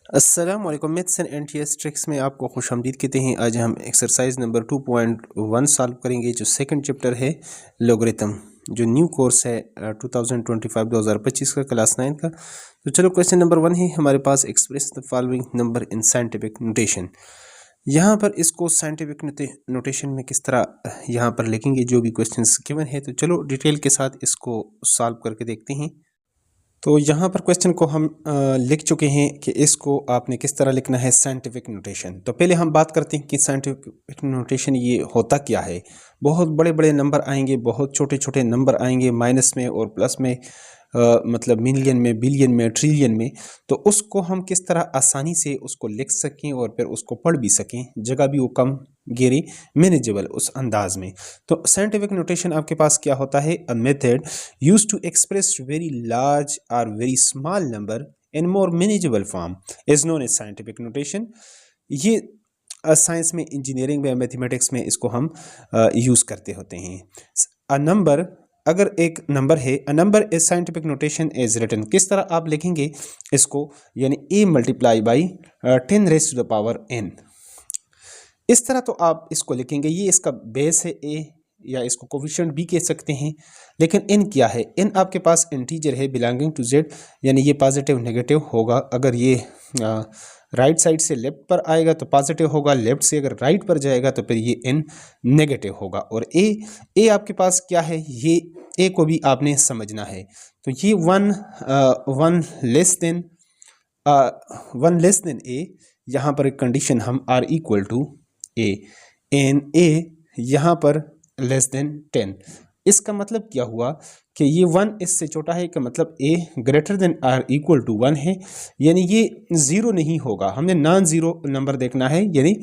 अस्सलाम वालेकुम। Maths and NTS tricks में आपको खुशामदीद कहते हैं। आज हम एक्सरसाइज नंबर 2.1 सॉल्व करेंगे, जो सेकंड चैप्टर है लोगरिथम, जो न्यू कोर्स है 2025 का, क्लास 9 का। तो चलो, क्वेश्चन नंबर 1 है हमारे पास, express the following number in scientific notation. यहाँ पर इसको साइंटिफिक नोटेशन में किस तरह यहाँ पर लिखेंगे, जो भी क्वेश्चंस गिवन है। तो चलो डिटेल के साथ इसको सॉल्व करके देखते हैं। तो यहाँ पर क्वेश्चन को हम लिख चुके हैं कि इसको आपने किस तरह लिखना है, साइंटिफिक नोटेशन। तो पहले हम बात करते हैं कि साइंटिफिक नोटेशन ये होता क्या है। बहुत बड़े बड़े नंबर आएंगे, बहुत छोटे छोटे नंबर आएंगे, माइनस में और प्लस में, मतलब मिलियन में, बिलियन में, ट्रिलियन में। तो उसको हम किस तरह आसानी से उसको लिख सकें और फिर उसको पढ़ भी सकें, जगह भी वो कम घेरे, मैनेजेबल उस अंदाज में। तो साइंटिफिक नोटेशन आपके पास क्या होता है, a method used to express very large और very small number in more manageable form is known as scientific notation. ये साइंस में, इंजीनियरिंग में, मैथमेटिक्स में इसको हम यूज़ करते होते हैं। अ नंबर, अगर एक नंबर है, a number is scientific notation is written, किस तरह आप लिखेंगे इसको, यानी a multiply by 10 raise to the power n। इस तरह तो आप इसको लिखेंगे, ये इसका बेस है a, या इसको कोफिशिएंट भी कह सकते हैं। लेकिन n क्या है, n आपके पास इंटीजर है बिलोंगिंग टू z, यानी ये पॉजिटिव नेगेटिव होगा। अगर ये राइट साइड से लेफ्ट पर आएगा तो पॉजिटिव होगा, लेफ्ट से अगर राइट पर जाएगा तो फिर ये n नेगेटिव होगा। और a आपके पास क्या है, ये a को भी आपने समझना है। तो ये वन लेस देन a, यहाँ पर एक कंडीशन हम r इक्वल टू a एन a यहाँ पर लेस देन 10। इसका मतलब क्या हुआ कि ये 1 इससे छोटा है, कि मतलब a greater than or equal to 1 है, यानी ये ज़ीरो नहीं होगा। हमने नॉन ज़ीरो नंबर देखना है, यानी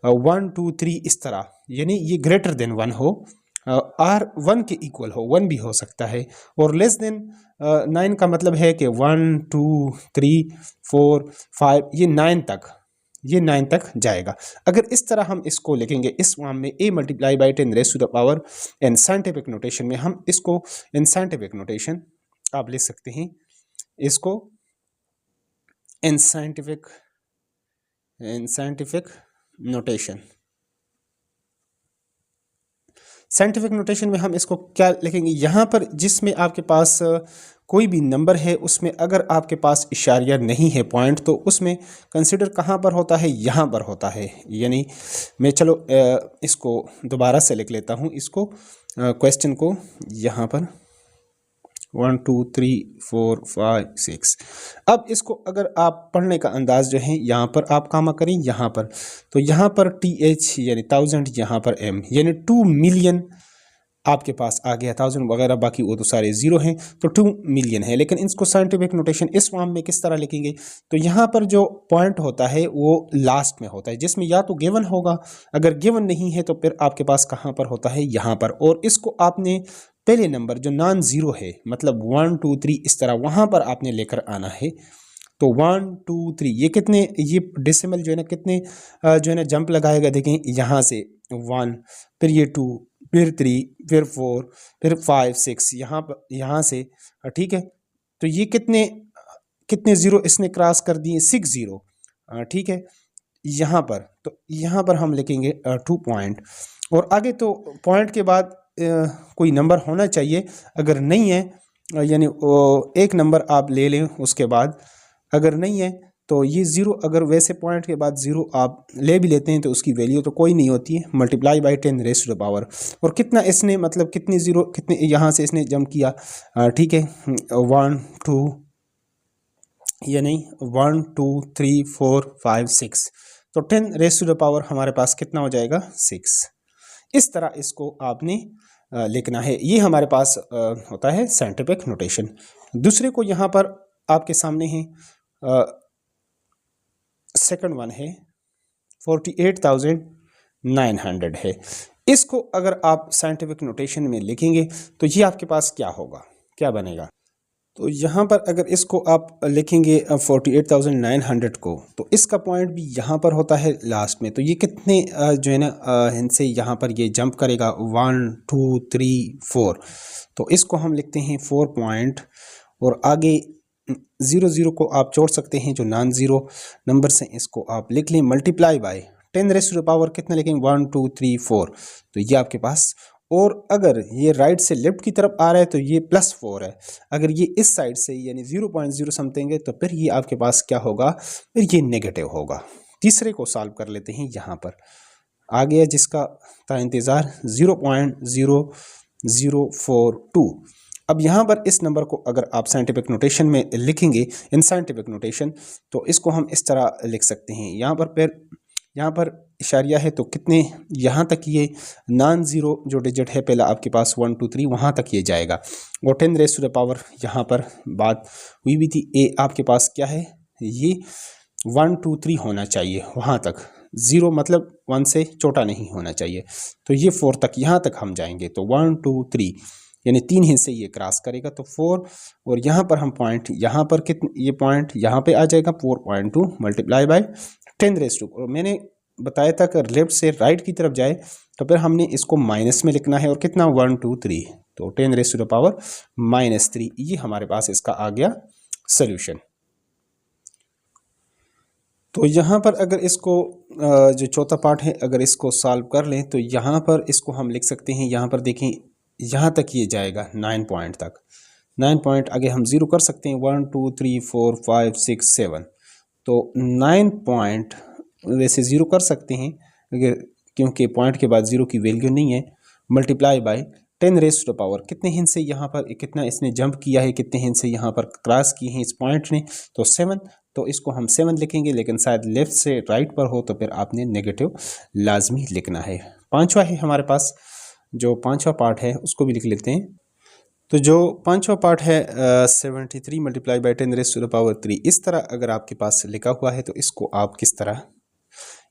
1 2 3 इस तरह, यानी ये ग्रेटर देन 1 हो, आर 1 के इक्वल हो, 1 भी हो सकता है। और लेस देन 9 का मतलब है कि 1 2 3 4 5, ये 9 तक जाएगा। अगर इस तरह हम इसको लिखेंगे इस फॉर्म में, a multiply by 10 raise to the power, इन साइंटिफिक नोटेशन में हम इसको, इन साइंटिफिक नोटेशन आप लिख सकते हैं इसको, इन साइंटिफिक नोटेशन। साइंटिफिक नोटेशन में हम इसको क्या लिखेंगे, यहाँ पर जिसमें आपके पास कोई भी नंबर है, उसमें अगर आपके पास इशारिया नहीं है, पॉइंट, तो उसमें कंसिडर कहाँ पर होता है, यहाँ पर होता है। यानी मैं चलो इसको दोबारा से लिख लेता हूँ, इसको क्वेश्चन को यहाँ पर 1 2 3 4 5 6। अब इसको अगर आप पढ़ने का अंदाज जो है, यहाँ पर आप कामा करें, यहाँ पर, तो यहाँ पर TH यानी 1000, यहाँ पर M यानी 2 मिलियन आपके पास आ गया। 1000 वगैरह बाकी वो तो सारे ज़ीरो हैं, तो 2 मिलियन है। लेकिन इसको साइंटिफिक नोटेशन इस फॉर्म में किस तरह लिखेंगे, तो यहाँ पर जो पॉइंट होता है वो लास्ट में होता है, जिसमें या तो गिवन होगा, अगर गिवन नहीं है तो फिर आपके पास कहाँ पर होता है, यहाँ पर। और इसको आपने पहले नंबर जो नॉन ज़ीरो है, मतलब 1 2 3 इस तरह, वहाँ पर आपने लेकर आना है। तो 1 2 3 ये कितने, ये डेसिमल जो है ना, कितने जो है ना जंप लगाएगा, देखें यहाँ से 1, फिर ये 2, फिर 3, फिर 4, फिर 5 6, यहाँ से, ठीक है। तो ये कितने कितने ज़ीरो इसने क्रॉस कर दिए, 6 ज़ीरो, ठीक है। यहाँ पर, तो यहाँ पर हम लिखेंगे 2 पॉइंट, और आगे तो पॉइंट के बाद कोई नंबर होना चाहिए। अगर नहीं है, यानी एक नंबर आप ले लें उसके बाद, अगर नहीं है तो ये ज़ीरो, अगर वैसे पॉइंट के बाद ज़ीरो आप ले भी लेते हैं तो उसकी वैल्यू तो कोई नहीं होती है, multiply by 10 raise to the power. और कितना इसने, मतलब कितने ज़ीरो, कितने यहाँ से इसने जंप किया, ठीक है, 1 2, यानी 1 2 3 4 5 6, तो 10 रेज टू द पावर हमारे पास कितना हो जाएगा, 6। इस तरह इसको आपने लिखना है। ये हमारे पास होता है साइंटिफिक नोटेशन। दूसरे को यहाँ पर आपके सामने है, सेकंड वन है 48,900 है। इसको अगर आप साइंटिफिक नोटेशन में लिखेंगे तो ये आपके पास क्या होगा, क्या बनेगा। तो यहाँ पर अगर इसको आप लिखेंगे 48,900 को, तो इसका पॉइंट भी यहाँ पर होता है लास्ट में। तो ये कितने जो है ना इनसे यहाँ पर ये जंप करेगा, 1 2 3 4, तो इसको हम लिखते हैं 4 पॉइंट, और आगे ज़ीरो ज़ीरो को आप जोड़ सकते हैं, जो नॉन ज़ीरो नंबर्स हैं इसको आप लिख लें, मल्टीप्लाई बाय 10⁻⁴ कितना लिखेंगे 1 2 3 4, तो ये आपके पास। और अगर ये राइट से लेफ्ट की तरफ आ रहा है तो ये +4 है, अगर ये इस साइड से यानी 0.0 समथिंग है तो फिर ये आपके पास क्या होगा, फिर ये नेगेटिव होगा। तीसरे को सॉल्व कर लेते हैं, यहाँ पर आ गया जिसका था इंतज़ार 0.0042। अब यहाँ पर इस नंबर को अगर आप साइंटिफिक नोटेशन में लिखेंगे, इन साइंटिफिक नोटेशन, तो इसको हम इस तरह लिख सकते हैं। यहाँ पर इशारिया है तो कितने, यहाँ तक ये नॉन ज़ीरो जो डिजिट है पहला आपके पास 1 2 3 वहाँ तक ये जाएगा। और 10⁻⁴ यहाँ पर बात हुई भी थी, ए आपके पास क्या है, ये 1 2 3 होना चाहिए वहाँ तक, 0 मतलब 1 से छोटा नहीं होना चाहिए, तो ये 4 तक यहाँ तक हम जाएंगे। तो 1 2 3 यानी 3 हिस्से ये क्रॉस करेगा तो 4, और यहाँ पर हम पॉइंट, यहाँ पर कितने, ये पॉइंट यहाँ पे आ जाएगा 4.2 मल्टीप्लाई बाय 10⁻²। और मैंने बताया था कि लेफ्ट से राइट की तरफ जाए तो फिर हमने इसको माइनस में लिखना है, और कितना 1 2 3, तो 10⁻⁻³ ये हमारे पास इसका आ गया सोल्यूशन। तो यहाँ पर अगर इसको जो चौथा पार्ट है अगर इसको सॉल्व कर लें तो यहाँ पर इसको हम लिख सकते हैं, यहाँ पर देखें यहाँ तक ये जाएगा 9 पॉइंट तक, 9 पॉइंट आगे हम 0 कर सकते हैं, 1 2 3 4 5 6 7, तो 9 पॉइंट वैसे 0 कर सकते हैं अगर, क्योंकि पॉइंट के बाद 0 की वैल्यू नहीं है, मल्टीप्लाई बाय 10⁻⁴ कितने हिंस से यहाँ पर कितना इसने जंप किया है, कितने हिंस से यहाँ पर क्रॉस किए हैं इस पॉइंट ने, तो 7, तो इसको हम 7 लिखेंगे, लेकिन शायद लेफ्ट से राइट पर हो तो फिर आपने नेगेटिव लाजमी लिखना है। पांचवा है हमारे पास, जो पांचवा पार्ट है उसको भी लिख लेते हैं। तो जो पांचवा पार्ट है 73 मल्टीप्लाई बाय 10⁻⁴, इस तरह अगर आपके पास लिखा हुआ है तो इसको आप किस तरह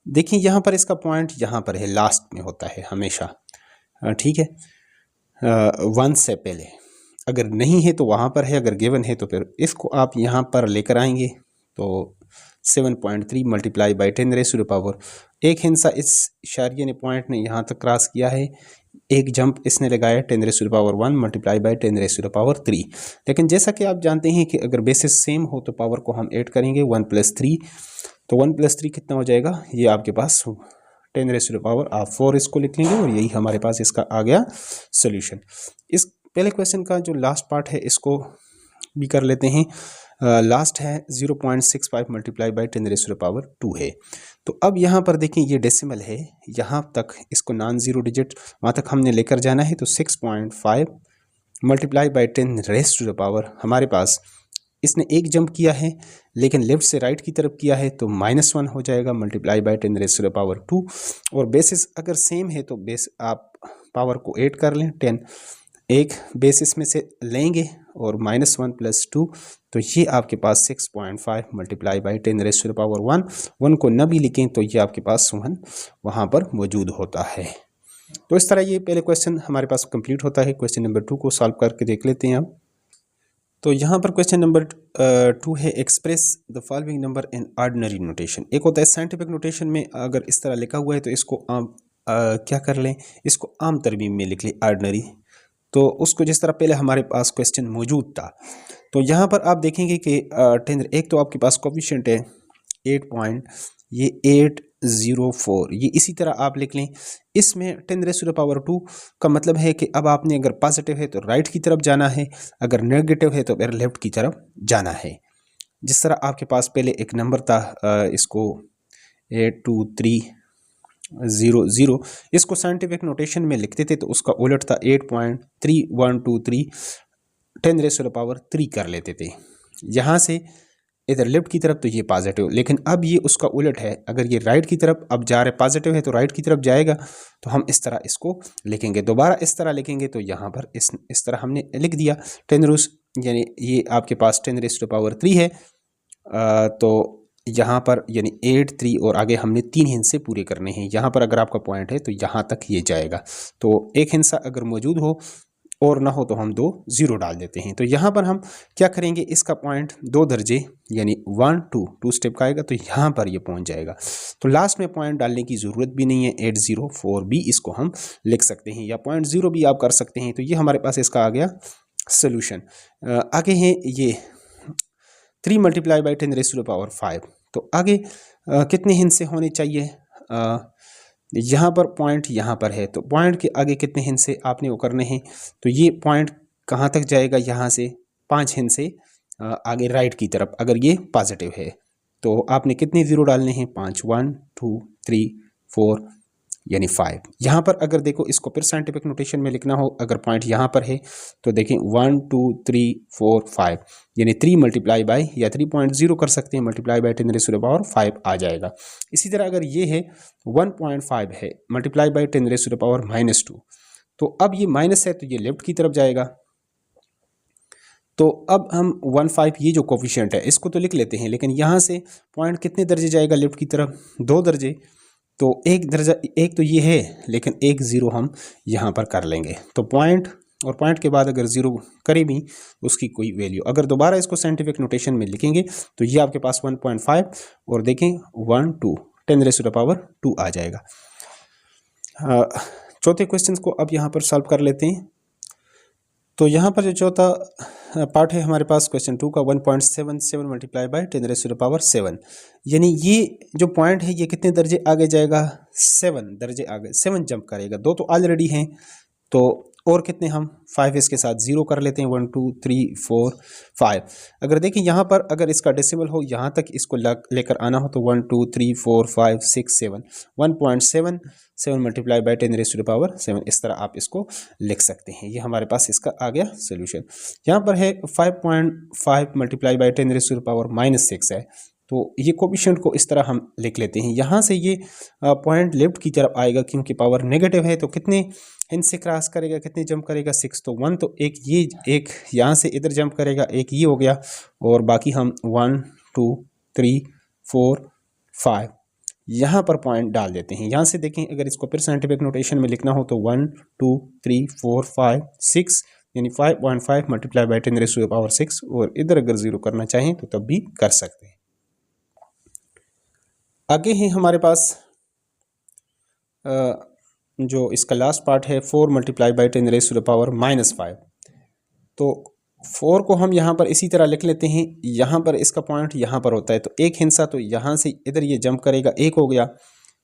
देखिए, यहाँ पर इसका पॉइंट यहाँ पर है, लास्ट में होता है हमेशा, ठीक है, 1 से पहले, अगर नहीं है तो वहाँ पर है, अगर गिवन है तो फिर इसको आप यहाँ पर लेकर आएंगे, तो 7.3 मल्टीप्लाई बाय 10⁻⁴, एक हिस्सा इस इशारिये ने पॉइंट ने यहाँ तक क्रॉस किया है, एक जंप इसने लगाया 10⁻⁴ मल्टीप्लाई बाय 10⁻⁴, लेकिन जैसा कि आप जानते हैं कि अगर बेसिस सेम हो तो पावर को हम ऐड करेंगे 1 + 3, तो 1 + 3 कितना हो जाएगा, ये आपके पास 10⁻⁴ आप 4 इसको लिख लेंगे, और यही हमारे पास इसका आ गया सोल्यूशन। इस पहले क्वेश्चन का जो लास्ट पार्ट है इसको भी कर लेते हैं। लास्ट है 0.65 मल्टीप्लाई बाय 10⁻² है। तो अब यहाँ पर देखें ये डेसिमल है, यहाँ तक इसको नॉन ज़ीरो डिजिट वहाँ तक हमने लेकर जाना है, तो 6.5 मल्टीप्लाई बाय 10⁻⁴ हमारे पास इसने एक जंप किया है, लेकिन लेफ्ट से राइट की तरफ किया है तो -1 हो जाएगा मल्टीप्लाई बाय 10⁻²। और बेसिस अगर सेम है तो बेस आप पावर को ऐड कर लें, 10 एक बेसिस में से लेंगे और -1 + 2, तो ये आपके पास 6.5 मल्टीप्लाई बाय 10⁻⁴ 1 को न भी लिखें तो ये आपके पास 1 वहाँ पर मौजूद होता है। तो इस तरह ये पहले क्वेश्चन हमारे पास कंप्लीट होता है। क्वेश्चन नंबर 2 को सॉल्व करके देख लेते हैं अब। तो यहाँ पर क्वेश्चन नंबर 2 है, express the following number in ordinary notation. एक होता है साइंटिफिक नोटेशन में अगर इस तरह लिखा हुआ है तो इसको आम क्या कर लें, इसको आम तरमीम में लिख लें ऑर्डिनरी, तो उसको जिस तरह पहले हमारे पास क्वेश्चन मौजूद था। तो यहाँ पर आप देखेंगे कि 10 एक तो आपके पास कोफिशिएंट है 8.804, ये इसी तरह आप लिख लें। इसमें 10⁻² का मतलब है कि अब आपने अगर पॉजिटिव है तो राइट की तरफ जाना है, अगर नेगेटिव है तो फिर लेफ्ट की तरफ जाना है। जिस तरह आपके पास पहले एक नंबर था, इसको 82300, इसको साइंटिफिक नोटेशन में लिखते थे तो उसका उलट था 8.3123 10⁻³ कर लेते थे। यहाँ से इधर लेफ्ट की तरफ तो ये पॉजिटिव, लेकिन अब ये उसका उलट है, अगर ये राइट की तरफ अब जा रहे पॉजिटिव है तो राइट की तरफ जाएगा, तो हम इस तरह इसको लिखेंगे। दोबारा इस तरह लिखेंगे तो यहाँ पर इस तरह हमने लिख दिया 10 यानी ये आपके पास 10⁻³ है, तो यहाँ पर यानी 8 3 और आगे हमने 3 हिस्से पूरे करने हैं। यहाँ पर अगर आपका पॉइंट है तो यहाँ तक ये जाएगा, तो एक हिस्सा अगर मौजूद हो और ना हो तो हम 2 0 डाल देते हैं। तो यहाँ पर हम क्या करेंगे, इसका पॉइंट 2 दर्जे यानी 1 2 स्टेप का आएगा, तो यहाँ पर ये पहुँच जाएगा। तो लास्ट में पॉइंट डालने की ज़रूरत भी नहीं है, 804 भी इसको हम लिख सकते हैं, या 0.0 भी आप कर सकते हैं। तो ये हमारे पास इसका आ गया सोल्यूशन। आगे हैं ये 3 multiply by 10 raise to the power 5। तो आगे कितने हिस्से होने चाहिए? यहाँ पर पॉइंट यहाँ पर है, तो पॉइंट के आगे कितने हिस्से आपने वो करने हैं? तो ये पॉइंट कहाँ तक जाएगा? यहाँ से 5 हिस्से आगे राइट की तरफ, अगर ये पॉजिटिव है तो आपने कितने ज़ीरो डालने हैं? 5, 1 2 3 4 यानी 5। यहाँ पर अगर देखो इसको फिर साइंटिफिक नोटेशन में लिखना हो, अगर पॉइंट यहाँ पर है तो देखें 1 2 3 4 5 यानी 3 मल्टीप्लाई बाई या 3.0 कर सकते हैं, multiply by 10 raise to the power 5 आ जाएगा। इसी तरह अगर ये है 1.5 है multiply by 10 raise to the power -2, तो अब ये माइनस है तो ये लेफ्ट की तरफ जाएगा। तो अब हम 1.5 ये जो कोफिशिएंट है इसको तो लिख लेते हैं, लेकिन यहाँ से पॉइंट कितने दर्जे जाएगा लेफ्ट की तरफ? 2 दर्जे। तो एक दर्जा, एक तो ये है लेकिन एक ज़ीरो हम यहाँ पर कर लेंगे। तो पॉइंट और पॉइंट के बाद अगर ज़ीरो करें भी उसकी कोई वैल्यू, अगर दोबारा इसको साइंटिफिक नोटेशन में लिखेंगे तो ये आपके पास 1.5 और देखें 1 2 10 रेज़ टू द पावर 2 आ जाएगा। चौथे क्वेश्चन को अब यहाँ पर सॉल्व कर लेते हैं। तो यहाँ पर जो चौथा पार्ट है हमारे पास क्वेश्चन 2 का 1.77 multiply by 10 raise to the power 7, यानी ये जो पॉइंट है ये कितने दर्जे आगे जाएगा? 7 दर्जे आगे, 7 जंप करेगा। 2 तो ऑलरेडी हैं, तो और कितने हम 5 इसके साथ 0 कर लेते हैं, 1 2 3 4 5। अगर देखें यहाँ पर अगर इसका डेसिमल हो यहाँ तक इसको लेकर आना हो तो 1 2 3 4 5 6 7 1.77 multiply by 10 raise to the power 7, इस तरह आप इसको लिख सकते हैं। ये हमारे पास इसका आ गया सोल्यूशन। यहाँ पर है 5.5 multiply by 10 raise to the power -6 है, तो ये कोफिशिएंट को इस तरह हम लिख लेते हैं। यहाँ से ये पॉइंट लेफ्ट की तरफ आएगा क्योंकि पावर नेगेटिव है, तो कितने हिंस से क्रॉस करेगा, कितने जंप करेगा? 6। तो 1 तो एक ये, एक यहाँ से इधर जंप करेगा, एक ये हो गया, और बाकी हम 1 2 3 4 5 यहाँ पर पॉइंट डाल देते हैं। यहाँ से देखें अगर इसको फिर साइंटिफिक नोटेशन में लिखना हो तो 1 2 3 4 5 6 यानी 5.5 multiply by 10 raise to the power 6, और इधर अगर 0 करना चाहें तो तब भी कर सकते हैं। आगे है हमारे पास जो इसका लास्ट पार्ट है 4 multiply by 10 raise to the power -5। तो 4 को हम यहाँ पर इसी तरह लिख लेते हैं। यहाँ पर इसका पॉइंट यहाँ पर होता है, तो एक हिस्सा तो यहाँ से इधर ये जंप करेगा, एक हो गया,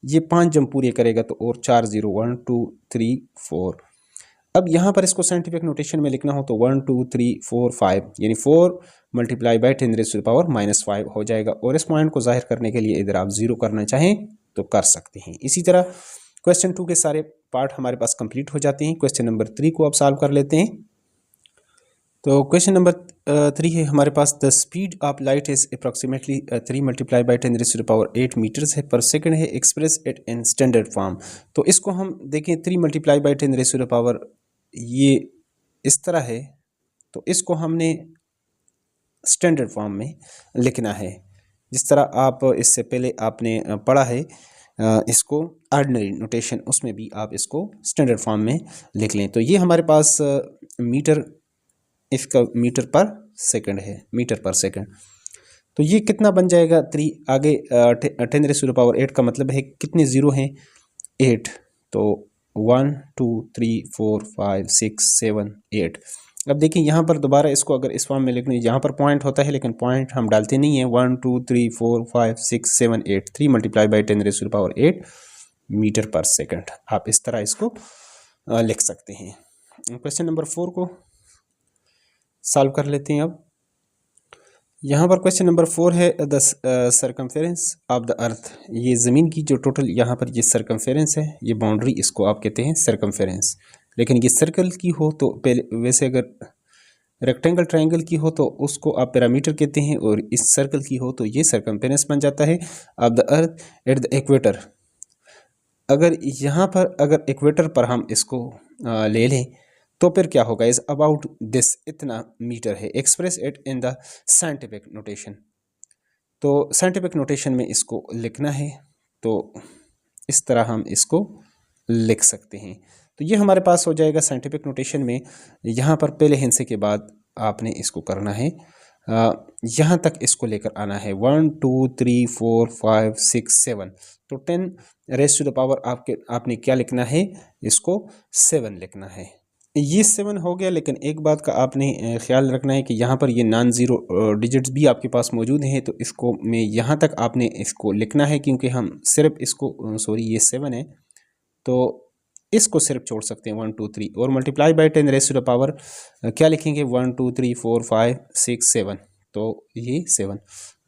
ये 5 जंप पूरे करेगा तो और 4 0 1 2 3 4। अब यहाँ पर इसको साइंटिफिक नोटेशन में लिखना हो तो 1 2 3 4 5 यानी 4 multiply by 10 raise to the power -5 हो जाएगा, और इस पॉइंट को जाहिर करने के लिए इधर आप 0 करना चाहें तो कर सकते हैं। इसी तरह क्वेश्चन 2 के सारे पार्ट हमारे पास कंप्लीट हो जाते हैं। क्वेश्चन नंबर 3 को अब सॉल्व कर लेते हैं। तो क्वेश्चन नंबर 3 है हमारे पास, the speed of light is approximately 3 multiply by 10 raise to the power 8 metres है पर सेकंड है, express it in standard form. तो इसको हम देखें 3 multiply by 10 raise to the power ये इस तरह है, तो इसको हमने स्टैंडर्ड फॉर्म में लिखना है, जिस तरह आप इससे पहले आपने पढ़ा है इसको ऑर्डिनरी नोटेशन, उसमें भी आप इसको स्टैंडर्ड फॉर्म में लिख लें। तो ये हमारे पास मीटर, इसका मीटर पर सेकंड है, मीटर पर सेकंड। तो ये कितना बन जाएगा? 3 आगे 10 रेज़ टू द पावर 8 का मतलब है कितने ज़ीरो हैं? 8। तो 1 2 3 4 5 6 7 8। अब देखिए यहाँ पर दोबारा इसको अगर इस फॉर्म में लिखने, यहाँ पर पॉइंट होता है लेकिन पॉइंट हम डालते नहीं हैं। 1 2 3 4 5 6 7 8 3 multiply by 10 raise to the power 8 metre per second, आप इस तरह इसको लिख सकते हैं। क्वेश्चन नंबर 4 को सॉल्व कर लेते हैं। अब यहाँ पर क्वेश्चन नंबर 4 है, द सर्कमफेरेंस ऑफ द अर्थ, ये ज़मीन की जो टोटल यहाँ पर ये सर्कमफेरेंस है, ये बाउंड्री, इसको आप कहते हैं सर्कमफेरेंस। लेकिन ये सर्कल की हो तो पहले, वैसे अगर रेक्टेंगल ट्रायंगल की हो तो उसको आप पैरामीटर कहते हैं, और इस सर्कल की हो तो ये सर्कमफेरेंस बन जाता है of the earth at the equator. अगर यहाँ पर अगर इक्वेटर पर हम इसको ले लें तो फिर क्या होगा? इज अबाउट दिस, इतना मीटर है, express it in the scientific notation. तो साइंटिफिक नोटेशन में इसको लिखना है, तो इस तरह हम इसको लिख सकते हैं। तो ये हमारे पास हो जाएगा साइंटिफिक नोटेशन में। यहाँ पर पहले हिस्से के बाद आपने इसको करना है, यहाँ तक इसको लेकर आना है 1 2 3 4 5 6 7। तो 10 रेज़ टू द पावर आपने क्या लिखना है? इसको 7 लिखना है। ये 7 हो गया, लेकिन एक बात का आपने ख्याल रखना है कि यहाँ पर ये नॉन ज़ीरो डिजिट्स भी आपके पास मौजूद हैं, तो इसको मैं यहाँ तक आपने इसको लिखना है, क्योंकि हम सिर्फ इसको सॉरी ये 7 है तो इसको सिर्फ छोड़ सकते हैं 1 2 3 और multiply by 10 raise to the power क्या लिखेंगे 1 2 3 4 5 6 7, तो ये 7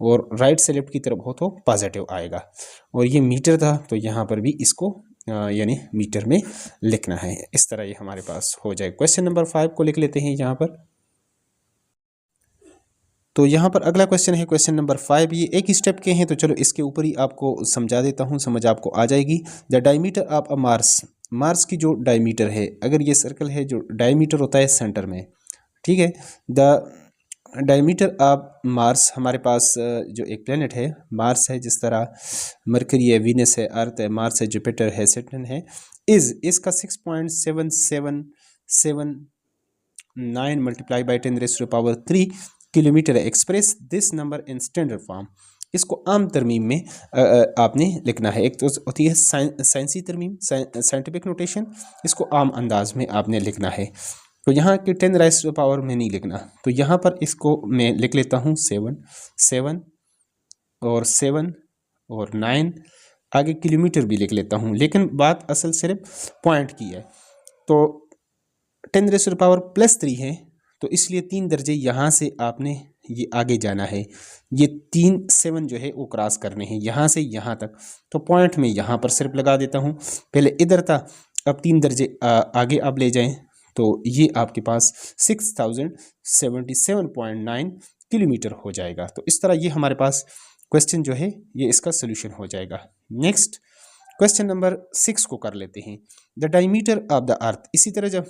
और राइट से लेफ्ट की तरफ हो तो पॉजिटिव आएगा। और ये मीटर था तो यहाँ पर भी इसको यानी मीटर में लिखना है। इस तरह ये हमारे पास हो जाए। क्वेश्चन नंबर 5 को लिख लेते हैं यहाँ पर। तो यहाँ पर अगला क्वेश्चन है क्वेश्चन नंबर 5। ये एक स्टेप के हैं, तो चलो इसके ऊपर ही आपको समझा देता हूँ, समझ आपको आ जाएगी। The diameter of a Mars की जो डायमीटर है, अगर ये सर्कल है जो डायमीटर होता है सेंटर में, ठीक है। द डायमीटर ऑफ मार्स, हमारे पास जो एक प्लेनेट है मार्स है, जिस तरह मरकरी है, वीनस है, अर्थ है, मार्स है, जुपिटर है, सैटर्न है, इसका 6.7779 multiply by 10 raise to the power 3 kilometre है। Express this number in standard form. इसको आम तरमीम में आपने लिखना है। एक तो होती है साइंसी तरमीम, साइंटिफिक नोटेशन, इसको आम अंदाज में आपने लिखना है। तो यहाँ के 10 राइज टू पावर में नहीं लिखना, तो यहाँ पर इसको मैं लिख लेता हूँ 7 और 7 और 9, आगे किलोमीटर भी लिख लेता हूँ, लेकिन बात असल सिर्फ पॉइंट की है। तो 10 रेज़ टू पावर +3 है, तो इसलिए 3 दर्जे यहाँ से आपने ये आगे जाना है। ये 3 7 जो है वो क्रॉस करने हैं यहाँ से यहाँ तक, तो पॉइंट में यहाँ पर सिर्फ लगा देता हूँ। पहले इधर था, अब 3 दर्जे आगे आप ले जाएं, तो ये आपके पास 6077.9 किलोमीटर हो जाएगा। तो इस तरह ये हमारे पास क्वेश्चन जो है ये इसका सोल्यूशन हो जाएगा। नेक्स्ट क्वेश्चन नंबर 6 को कर लेते हैं। द डायमीटर ऑफ द अर्थ। इसी तरह जब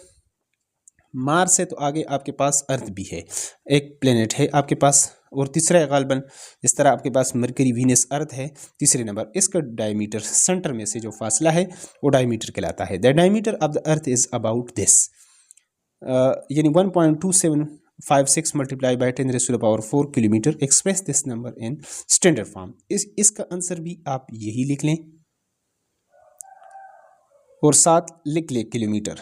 मार्स है तो आगे आपके पास अर्थ भी है, एक प्लेनेट है आपके पास, और तीसरा गालबन जिस तरह आपके पास मरकरी, वीनस, अर्थ है तीसरे नंबर, इसका डायमीटर सेंटर में से जो फासला है वो डायमीटर कहलाता है। The diameter of the earth is about this, यानी 1.2756 multiply by 10 raise to the power 4 kilometre. Express this number in standard form. इसका आंसर भी आप यही लिख लें और साथ लिख लें किलोमीटर,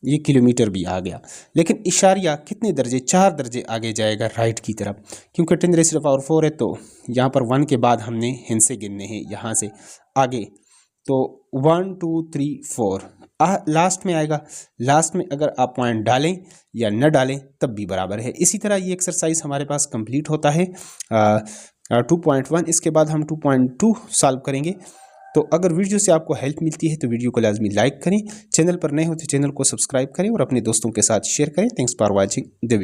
ये किलोमीटर भी आ गया, लेकिन इशारिया कितने दर्जे, 4 दर्जे आगे जाएगा राइट की तरफ, क्योंकि 10 रेज़ टू द पावर 4 है, तो यहाँ पर 1 के बाद हमने हिंसे गिनने हैं यहाँ से आगे, तो 1 2 3 4 लास्ट में आएगा। लास्ट में अगर आप पॉइंट डालें या न डालें तब भी बराबर है। इसी तरह ये एक्सरसाइज हमारे पास कंप्लीट होता है 2.1। इसके बाद हम 2.2 सॉल्व करेंगे। तो अगर वीडियो से आपको हेल्प मिलती है तो वीडियो को लाजमी लाइक करें, चैनल पर नए हो तो चैनल को सब्सक्राइब करें और अपने दोस्तों के साथ शेयर करें। Thanks for watching the video.